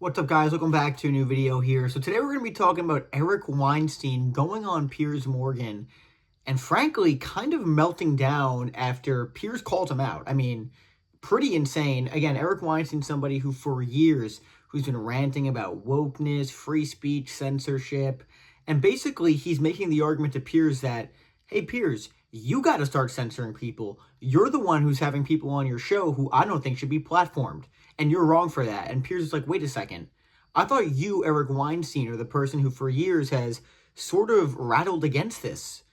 What's up, guys? Welcome back to a new video here. So today we're going to be talking about Eric Weinstein going on Piers Morgan and frankly kind of melting down after Piers called him out. I mean, pretty insane. Again, Eric Weinstein, somebody who for years who's been ranting about wokeness, free speech, censorship, and basically he's making the argument to Piers that, hey, Piers, you got to start censoring people. You're the one who's having people on your show who I don't think should be platformed. And you're wrong for that. And Piers is like, wait a second. I thought you, Eric Weinstein, are the person who for years has sort of rattled against this.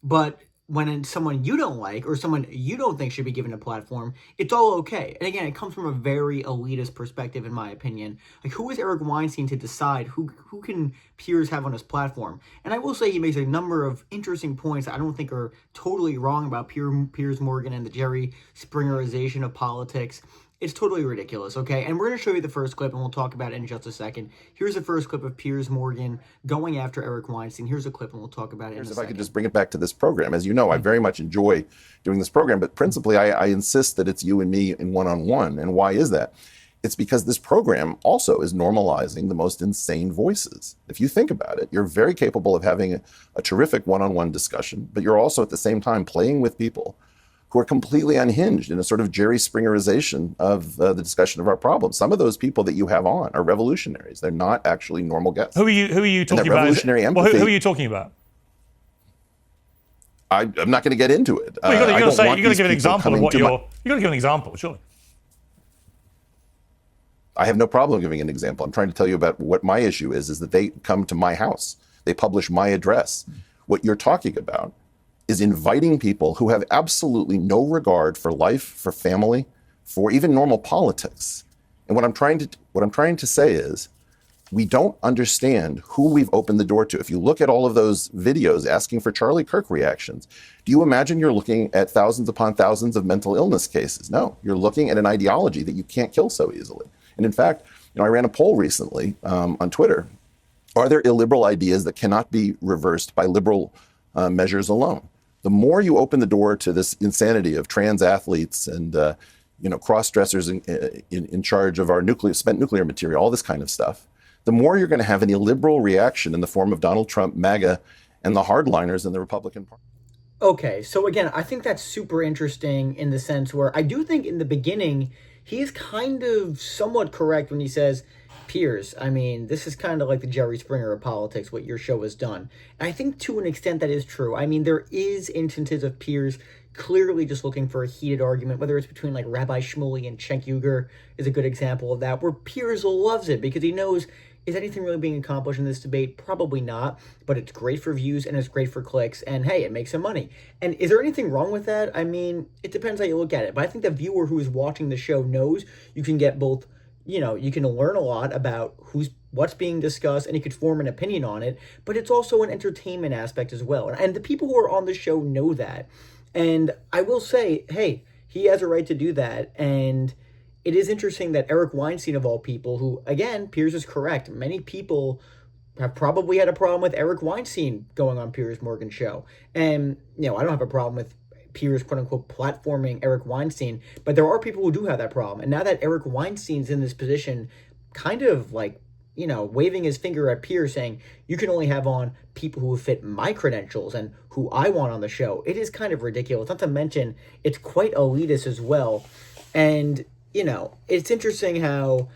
But when it's someone you don't like or someone you don't think should be given a platform, it's all okay. And again, it comes from a very elitist perspective, in my opinion. Like, who is Eric Weinstein to decide who can Piers have on his platform? And I will say he makes a number of interesting points that I don't think are totally wrong about Piers Morgan and the Jerry Springerization of politics. It's totally ridiculous, okay? And we're going to show you the first clip, and we'll talk about it in just a second. Here's the first clip of Piers Morgan going after Eric Weinstein. Here's a clip, and we'll talk about it in a second. If I could just bring it back to this program. As you know, I very much enjoy doing this program, but principally I insist that it's you and me in one-on-one. And why is that? It's because this program also is normalizing the most insane voices. If you think about it, you're very capable of having a terrific one-on-one discussion, but you're also at the same time playing with people who are completely unhinged in a sort of Jerry Springerization of the discussion of our problems. Some of those people that you have on are revolutionaries. They're not actually normal guests. Who are you talking about? Revolutionary empathy, well, who are you talking about? I'm not going to get into it. Well, you got to give an example of what you're. You got to give an example, surely. I have no problem giving an example. I'm trying to tell you about what my issue is that they come to my house. They publish my address. What you're talking about is inviting people who have absolutely no regard for life, for family, for even normal politics. And what I'm trying to say is, we don't understand who we've opened the door to. If you look at all of those videos asking for Charlie Kirk reactions, do you imagine you're looking at thousands upon thousands of mental illness cases? No, you're looking at an ideology that you can't kill so easily. And in fact, I ran a poll recently on Twitter. Are there illiberal ideas that cannot be reversed by liberal measures alone? The more you open the door to this insanity of trans athletes and cross-dressers in charge of our spent nuclear material, all this kind of stuff, the more you're going to have an illiberal reaction in the form of Donald Trump, MAGA, and the hardliners in the Republican Party. Okay, so again, I think that's super interesting in the sense where I do think in the beginning, he's kind of somewhat correct when he says, Piers, I mean, this is kind of like the Jerry Springer of politics, what your show has done. And I think to an extent that is true. I mean, there is instances of Piers clearly just looking for a heated argument, whether it's between like Rabbi Shmuley and Cenk Uygur is a good example of that, where Piers loves it because he knows, is anything really being accomplished in this debate? Probably not, but it's great for views and it's great for clicks, and hey, it makes him money. And is there anything wrong with that? I mean, it depends how you look at it, but I think the viewer who is watching the show knows you can get both. You can learn a lot about what's being discussed, and you could form an opinion on it, but it's also an entertainment aspect as well. And the people who are on the show know that. And I will say, hey, he has a right to do that. And it is interesting that Eric Weinstein, of all people, who, again, Piers is correct, many people have probably had a problem with Eric Weinstein going on Piers Morgan's show. And, I don't have a problem with Piers, quote-unquote, platforming Eric Weinstein, but there are people who do have that problem. And now that Eric Weinstein's in this position, kind of like, waving his finger at Piers saying, you can only have on people who fit my credentials and who I want on the show, it is kind of ridiculous. Not to mention, it's quite elitist as well. And, it's interesting how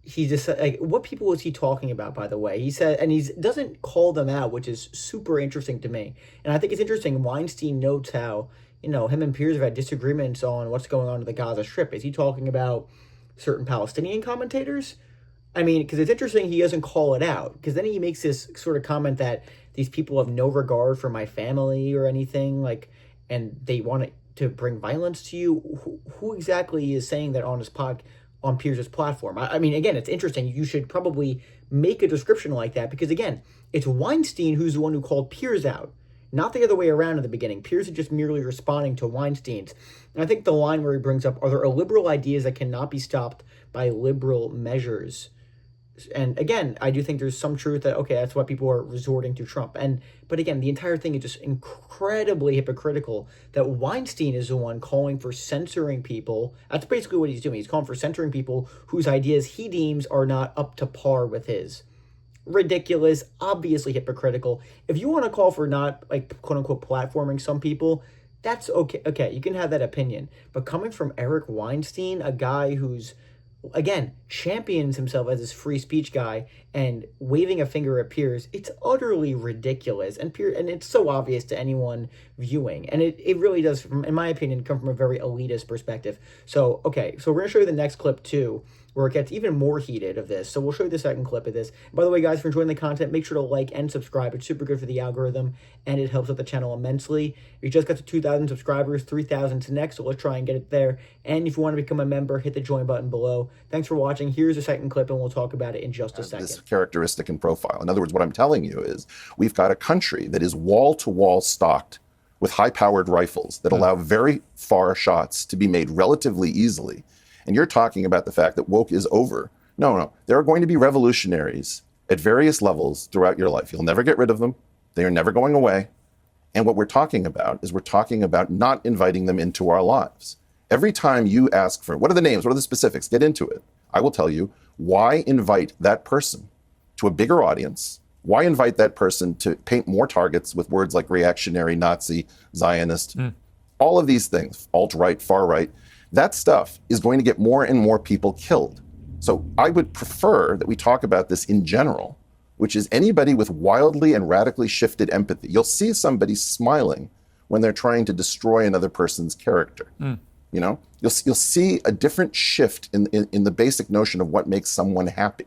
he just, like, what people was he talking about, by the way? He said, and he doesn't call them out, which is super interesting to me. And I think it's interesting, Weinstein notes how, him and Piers have had disagreements on what's going on in the Gaza Strip. Is he talking about certain Palestinian commentators? I mean, because it's interesting he doesn't call it out, because then he makes this sort of comment that these people have no regard for my family or anything, like, and they want to bring violence to you. Who exactly is saying that on on Piers' platform? I mean, again, it's interesting. You should probably make a description like that, because again, it's Weinstein who's the one who called Piers out, not the other way around in the beginning. Piers is just merely responding to Weinstein's. And I think the line where he brings up, are there illiberal ideas that cannot be stopped by liberal measures? And again, I do think there's some truth that, okay, that's why people are resorting to Trump. But again, the entire thing is just incredibly hypocritical that Weinstein is the one calling for censoring people. That's basically what he's doing. He's calling for censoring people whose ideas he deems are not up to par with his. Ridiculous, obviously hypocritical. If you want to call for not, like, quote unquote platforming some people, that's okay. Okay, you can have that opinion. But coming from Eric Weinstein, a guy who's, again, champions himself as this free speech guy and waving a finger at Piers, it's utterly ridiculous. And it's so obvious to anyone viewing. And it really does, in my opinion, come from a very elitist perspective. So, okay, so we're going to show you the next clip too, where it gets even more heated of this. So we'll show you the second clip of this. By the way, guys, if you're enjoying the content, make sure to like and subscribe. It's super good for the algorithm, and it helps out the channel immensely. We just got to 2,000 subscribers, 3,000 to next, so let's try and get it there. And if you want to become a member, hit the join button below. Thanks for watching. Here's the second clip, and we'll talk about it in just a second. This characteristic and profile. In other words, what I'm telling you is we've got a country that is wall-to-wall stocked with high-powered rifles that allow very far shots to be made relatively easily. And you're talking about the fact that woke is over. No. There are going to be revolutionaries at various levels throughout your life. You'll never get rid of them. They are never going away. And what we're talking about is we're talking about not inviting them into our lives. Every time you ask for, what are the names? What are the specifics? Get into it. I will tell you, why invite that person to a bigger audience? Why invite that person to paint more targets with words like reactionary, Nazi, Zionist, all of these things, alt-right, far-right? That stuff is going to get more and more people killed. So I would prefer that we talk about this in general, which is anybody with wildly and radically shifted empathy. You'll see somebody smiling when they're trying to destroy another person's character. You know, you'll see a different shift in the basic notion of what makes someone happy.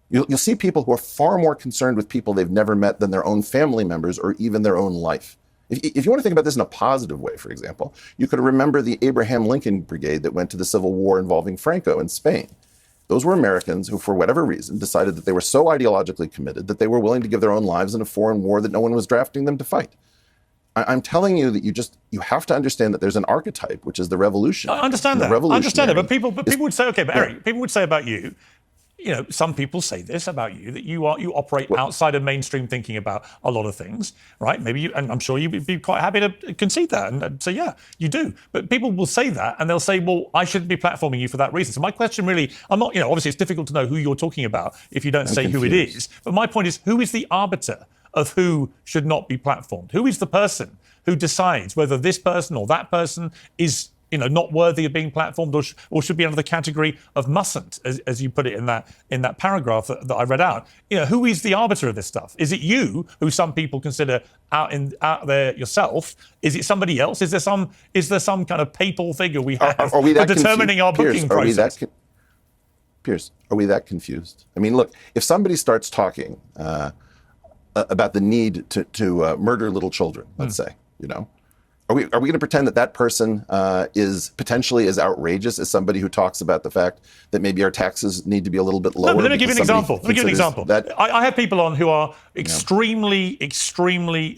You'll see people who are far more concerned with people they've never met than their own family members or even their own life. If you want to think about this in a positive way, for example, you could remember the Abraham Lincoln Brigade that went to the Civil War involving Franco in Spain. Those were Americans who, for whatever reason, decided that they were so ideologically committed that they were willing to give their own lives in a foreign war that no one was drafting them to fight. I'm telling you that you have to understand that there's an archetype, which is the revolution. I understand that. I understand that. But people would say, okay, but Eric, people would say about you, you know, some people say this about you, that you operate outside of mainstream thinking about a lot of things, right? Maybe and I'm sure you'd be quite happy to concede that and say, yeah, you do. But people will say that and they'll say, well, I shouldn't be platforming you for that reason. So my question really, I'm not, you know, obviously it's difficult to know who you're talking about if you don't say who it is. But my point is, who is the arbiter of who should not be platformed? Who is the person who decides whether this person or that person is, you know, not worthy of being platformed or should be under the category of mustn't, as you put it in that paragraph that I read out? You know, who is the arbiter of this stuff? Is it you, who some people consider out there yourself? Is it somebody else? Is there some kind of papal figure we have for determining our booking process? Piers, are we that confused? I mean, look, if somebody starts talking about the need to murder little children, let's say, you know, are we going to pretend that person is potentially as outrageous as somebody who talks about the fact that maybe our taxes need to be a little bit lower? No, let me give you an example. I have people on who are extremely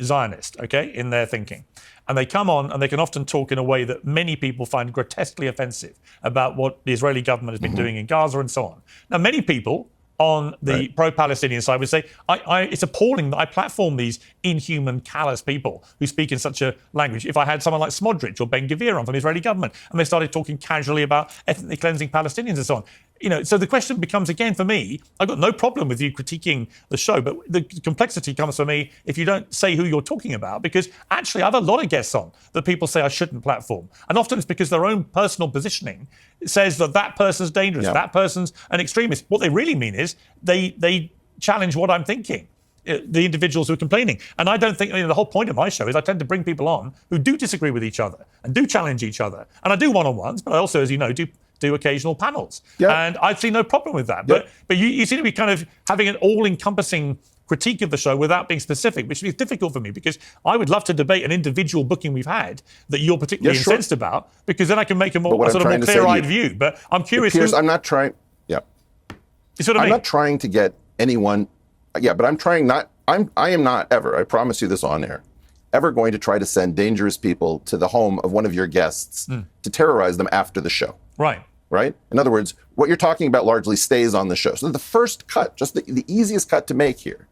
Zionist, okay, in their thinking. And they come on and they can often talk in a way that many people find grotesquely offensive about what the Israeli government has been doing in Gaza and so on. Now, many people on the pro-Palestinian side would say, it's appalling that I platform these inhuman, callous people who speak in such a language. If I had someone like Smodrich or Ben-Gvir on from the Israeli government and they started talking casually about ethnically cleansing Palestinians and so on, you know, so the question becomes again for me, I've got no problem with you critiquing the show, but the complexity comes for me if you don't say who you're talking about, because actually I have a lot of guests on that people say I shouldn't platform. And often it's because their own personal positioning says that person's dangerous, that person's an extremist. What they really mean is they challenge what I'm thinking, the individuals who are complaining. And I don't think, the whole point of my show is I tend to bring people on who do disagree with each other and do challenge each other. And I do one-on-ones, but I also, as you know, do occasional panels. And I see no problem with that. But you seem to be kind of having an all-encompassing critique of the show without being specific, which is difficult for me, because I would love to debate an individual booking we've had that you're particularly incensed about, because then I can make a more clear-eyed view. But I'm curious. Piers, I'm not trying. You see what I mean? I'm not trying to get anyone. But I'm trying not. I am not ever. I promise you this on air. Ever going to try to send dangerous people to the home of one of your guests to terrorize them after the show. Right. right? In other words, what you're talking about largely stays on the show. So the first cut, just the easiest cut to make here,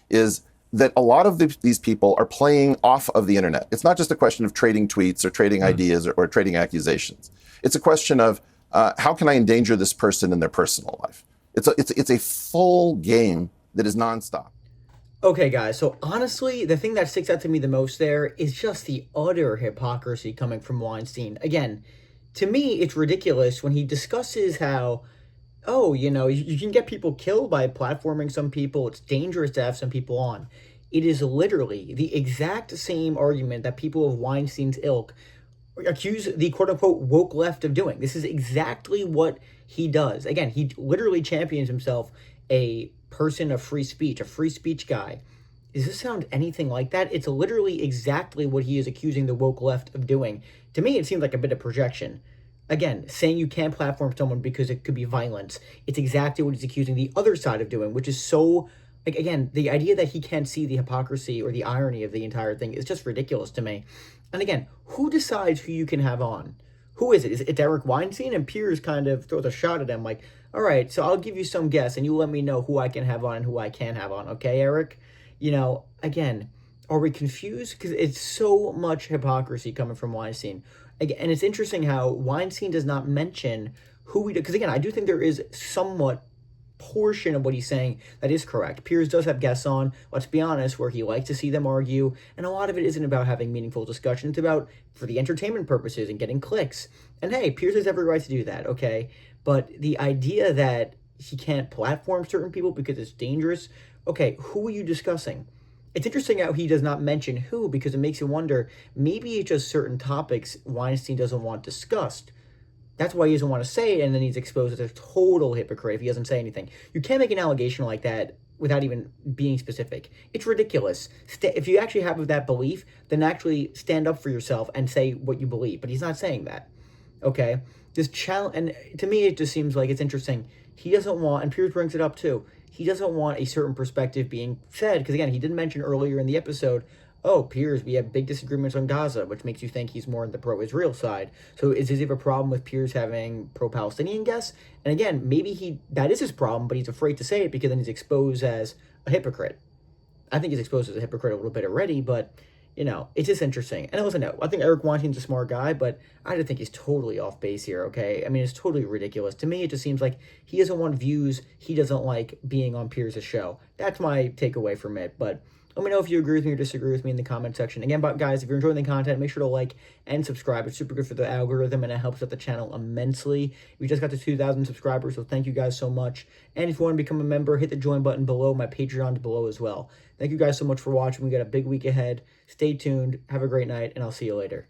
is that a lot of these people are playing off of the internet. It's not just a question of trading tweets or trading ideas or trading accusations. It's a question of how can I endanger this person in their personal life? It's a full game that is nonstop. Okay, guys, so honestly, the thing that sticks out to me the most there is just the utter hypocrisy coming from Weinstein. Again, to me, it's ridiculous when he discusses how, oh, you can get people killed by platforming some people. It's dangerous to have some people on. It is literally the exact same argument that people of Weinstein's ilk accuse the quote-unquote woke left of doing. This is exactly what he does. Again, he literally champions himself a person of free speech, a free speech guy. Does this sound anything like that? It's literally exactly what he is accusing the woke left of doing. To me, it seems like a bit of projection. Again, saying you can't platform someone because it could be violence. It's exactly what he's accusing the other side of doing, which is so, like, again, the idea that he can't see the hypocrisy or the irony of the entire thing is just ridiculous to me. And again, who decides who you can have on? Who is it? Is it Eric Weinstein? And Piers kind of throws a shot at him like, all right, so I'll give you some guess and you let me know who I can have on and who I can't have on. Okay, Eric? Again, are we confused? Because it's so much hypocrisy coming from Weinstein. Again, and it's interesting how Weinstein does not mention who he does. Because again, I do think there is somewhat portion of what he's saying that is correct. Piers does have guests on, let's be honest, where he likes to see them argue, and a lot of it isn't about having meaningful discussion. It's about for the entertainment purposes and getting clicks. And hey, Piers has every right to do that, okay? But the idea that he can't platform certain people because it's dangerous, okay, who are you discussing? It's interesting how he does not mention who, because it makes you wonder, maybe it's just certain topics Weinstein doesn't want discussed. That's why he doesn't want to say it, and then he's exposed as a total hypocrite if he doesn't say anything. You can't make an allegation like that without even being specific. It's ridiculous. If you actually have that belief, then actually stand up for yourself and say what you believe. But he's not saying that, okay? This challenge, and to me, it just seems like it's interesting. He doesn't want, and Piers brings it up too, he doesn't want a certain perspective being said, because again, he did mention earlier in the episode, oh, Piers, we have big disagreements on Gaza, which makes you think he's more on the pro-Israel side. So does he have a problem with Piers having pro-Palestinian guests? And again, maybe that is his problem, but he's afraid to say it because then he's exposed as a hypocrite. I think he's exposed as a hypocrite a little bit already, but, it's just interesting. And listen, I think Eric Weinstein's a smart guy, but I just think he's totally off base here, okay? I mean, it's totally ridiculous. To me, it just seems like he doesn't want views. He doesn't like being on Piers' show. That's my takeaway from it, but let me know if you agree with me or disagree with me in the comment section. Again, but guys, if you're enjoying the content, make sure to like and subscribe. It's super good for the algorithm, and it helps out the channel immensely. We just got to 2,000 subscribers, so thank you guys so much. And if you want to become a member, hit the join button below. My Patreon's below as well. Thank you guys so much for watching. We got a big week ahead. Stay tuned. Have a great night, and I'll see you later.